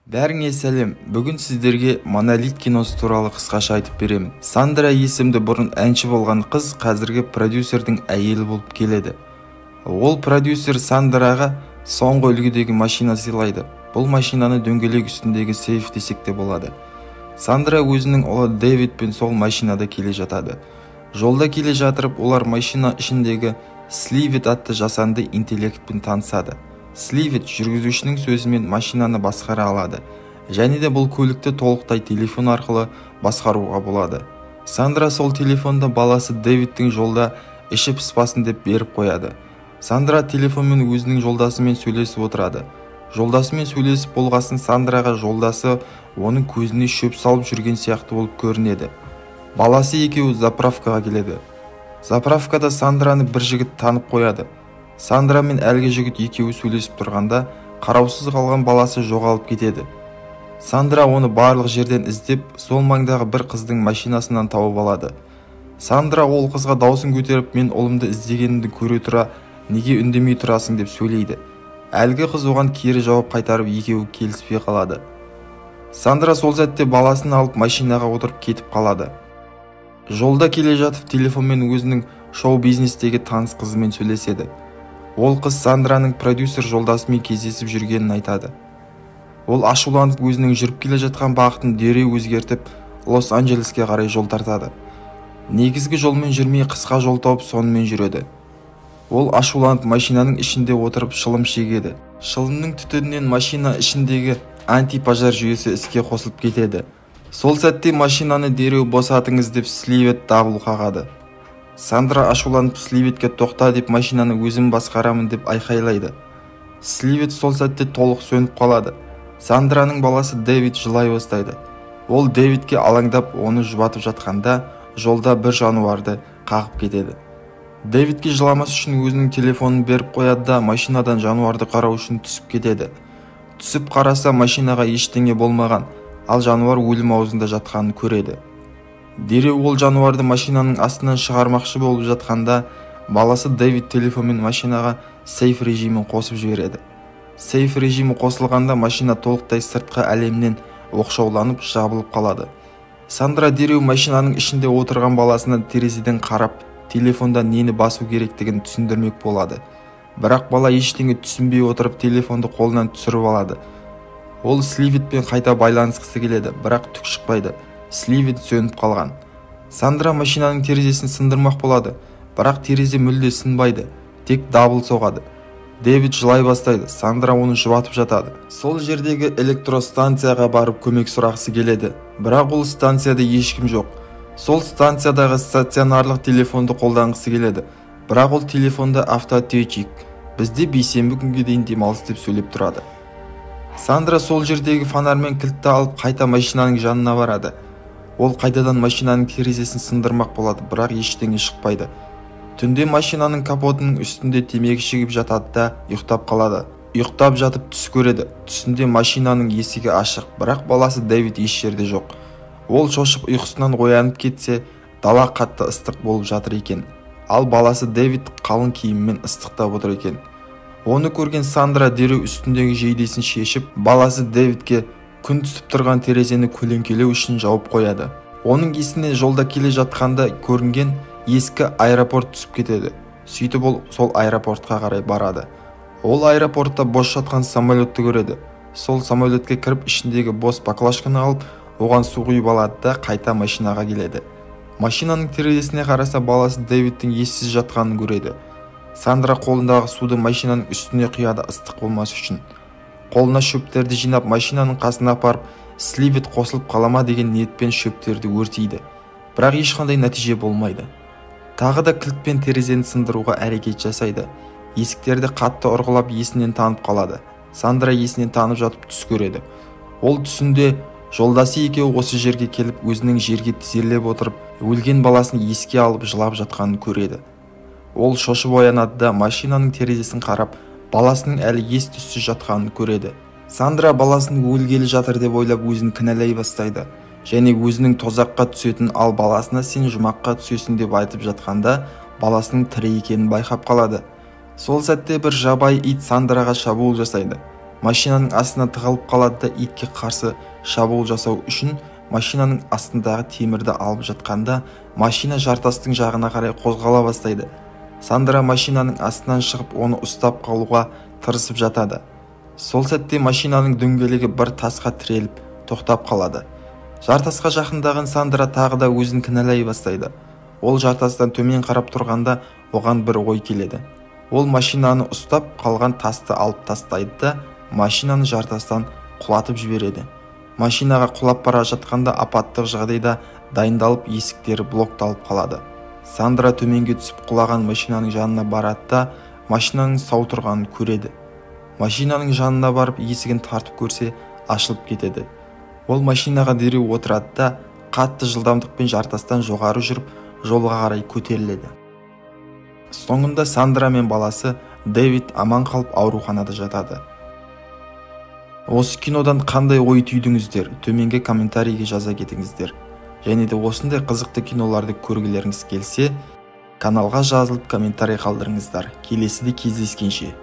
Бәріңе сәлем. Бүгін сіздерге Монолит киносы туралы қысқаша айтып беремін. Сандра есімді бұрын әнші болған қыз қазіргі продюсердің әйелі болып келеді. Ол продюсер Сандраға соңғы үлгідегі машина сыйлайды. Бұл машинаны дөңгелек үстіндегі сейф десек те болады. Сандра өзінің ұлы Дэвидпен сол машинада келе жатады. Жолда келе жатырып, олар машина ішіндегі Сливет атты жасанды интеллектпен танысады. Сливет жүргізушінің сөзімен машинаны басқара алады, және де бұл көлікті толықтай телефон арқылы басқаруға болады. Сандра сол телефонда баласы Дэвидтің жолда іші пыспасын деп беріп қояды. Сандра телефонмен өзінің жолдасымен сөйлесіп отырады. Жолдасымен сөйлесіп болғасын Сандраға жолдасы оның көзіне шөп салып жүрген сияқты болып көрінеді. Баласы екеуі заправкаға келеді. Заправкада Сандраны бір жігіт танып қояды. Сандра мен әлгі жігіт екеуі сөйлесіп тұрғанда қараусыз қалған баласы жоғалып кетеді. Сандра оны барлық жерден іздеп, сол маңдағы бір қыздың машинасынан тауып алады. Сандра ол қызға даусын көтеріп, мен ұлымды іздегенімді көре тұра, неге үндемей тұрасың деп сөйлейді. Әлгі қыз оған кері жауап қайтарып, екеуі келіспей қалады. Сандра сол сәтте баласын алып машинаға отырып кетіп қалады. Жолда келе жатып телефонмен өзінің шоу-бизнестегі таныс қызымен сөйлеседі. Ол қыз Сандраның продюсер жолдасымен кездесіп жүргенін айтады. Ол ашуланып өзінің жүріп келе жатқан бағытын дереу өзгертіп, Лос-Анджелеске қарай жол тартады. Негізгі жолмен жүрмей қысқа жол тауып сонымен жүреді. Ол ашуланып машинаның ішінде отырып шылым шегеді. Шылымның түтінінен машина ішіндегі антипожар жүйесі іске қосылып кетеді. Сол сәтте машинаны дереу босатыңыз деп Сливет дабыл қағады. Сандра ашуланып Сливетке тоқта деп машинаны өзім басқарамын деп айқайлайды. Сливет сол сәтте толық сөніп қалады. Сандраның баласы Дэвид жылай бастайды. Ол Дэвидке алаңдап оны жұбатып жатқанда жолда бір жануарды қағып кетеді. Дэвидке жыламас үшін өзінің телефонын беріп қояды да машинадан жануарды қарау үшін түсіп кетеді. Түсіп қараса машинаға ештеңе болмаған, ал жануар өлім аузында жатқанын көреді. Дереу ол жануарды машинаның астынан шығармақшы болып жатқанда баласы Дэвид телефонмен машинаға сейф режимін қосып жібереді. Сейф режимі қосылғанда машина толықтай сыртқы әлемнен оқшауланып жабылып қалады. Сандра дереу машинаның ішінде отырған баласына терезеден қарап, телефонда нені басу керектігін түсіндірмек болады. Бірақ бала ештеңе түсінбей отырып телефонды қолынан түсіріп алады. Ол Сливетпен қайта байланысқысы келеді, бірақ түк шықпайды. Сливет сөніп қалған. Сандра машинаның терезесін сындырмақ болады, бірақ терезе мүлде сынбайды, тек дабыл соғады. Дэвид жылай бастайды, Сандра оны жұбатып жатады. Сол жердегі электростанцияға барып көмек сұрағысы келеді, бірақ ол станцияда ешкім жоқ. Сол станциядағы стационарлық телефонды қолданғысы келеді, бірақ ол телефонда автоответчик, бізде бейсенбі күнге дейін демалыс деп сөйлеп тұрады. Сандра сол жердегі фонармен кілтті алып қайта машинаның жанына барады. Ол қайтадан машинаның терезесін сындырмақ болады, бірақ ештеңе шықпайды. Түнде машинаның капотының үстінде темекі шегіп жатады да ұйықтап қалады. Ұйықтап жатып түс көреді. Түсінде машинаның есігі ашық, бірақ баласы Дэвид еш жерде жоқ. Ол шошып ұйқысынан оянып кетсе, дала қатты ыстық болып жатыр екен. Ал баласы Дэвид қалың киіммен ыстықтап отыр екен. Оны көрген Сандра дереу үстіндегі жейдесін шешіп, баласы Дэвидке күн түсіп тұрған терезені көлеңкелеу үшін жауып қояды. Оның есіне жолда келе жатқанда көрінген ескі аэропорт түсіп кетеді. Сөйтіп ол сол аэропортқа қарай барады. Ол аэропортта бос жатқан самолетті көреді. Сол самолетке кіріп ішіндегі бос баклажканы алып, оған су құйып алады да қайта машинаға келеді. Машинаның терезесіне қараса баласы Дэвидтің ессіз жатқанын көреді. Сандра қолындағы суды машинаның үстіне құяды ыстық болмас үшін. Қолына шөптерді жинап машинаның қасына апарып, Сливет қосылып қалама деген ниетпен шөптерді өртейді. Бірақ ешқандай нәтиже болмайды. Тағы да кілтпен терезені сындыруға әрекет жасайды. Есіктерді қатты ұрғылап есінен танып қалады. Сандра есінен танып жатып түс көреді. Ол түсінде жолдасы екеуі осы жерге келіп өзінің жерге тізерлеп отырып, өлген баласын еске алып жылап жатқанын көреді. Ол шошып оянады да машинаның терезесін қарап, баласының әлі ес-түссіз жатқанын көреді. Сандра баласын өлгелі жатыр деп ойлап өзін кінәлай бастайды. Және өзінің тозаққа түсетін, ал баласына сен жұмаққа түсесің деп айтып жатқанда баласының тірі екенін байқап қалады. Сол сәтте бір жабайы ит Сандраға шабуыл жасайды. машинаның астына тығылып қалады да итке қарсы шабуыл жасау үшін машинаның астындағы темірді алып жатқанда машина жартастың жағына қарай қозғала бастайды. Сандра машинаның астынан шығып оны ұстап қалуға тырысып жатады. Сол сәтте машинаның дөңгелегі бір тасқа тіреліп тоқтап қалады. Жартасқа жақындаған Сандра тағы да өзін кінәлай бастайды. Ол жартастан төмен қарап тұрғанда оған бір ой келеді. Ол машинаны ұстап қалған тасты алып тастайды да машинаны жартастан құлатып жібереді. Машинаға құлап бара жатқанда апаттық жағдайда дайындалып есіктері блокталып қалады. Сандра төменге түсіп құлаған машинаның жанына барады да машинаның сау тұрғанын көреді. Машинаның жанына барып есігін тартып көрсе ашылып кетеді. Ол машинаға дереу отырады да қатты жылдамдықпен жартастан жоғары жүріп жолға қарай көтеріледі. Соңында Сандра мен баласы Дэвид аман қалып ауруханада жатады. Осы кинодан қандай ой түйдіңіздер? Төменге комментарийге жаза кетіңіздер. Және де осындай қызықты киноларды көргілеріңіз келсе, каналға жазылып комментарий қалдырыңыздар. Келесіде кездескенше.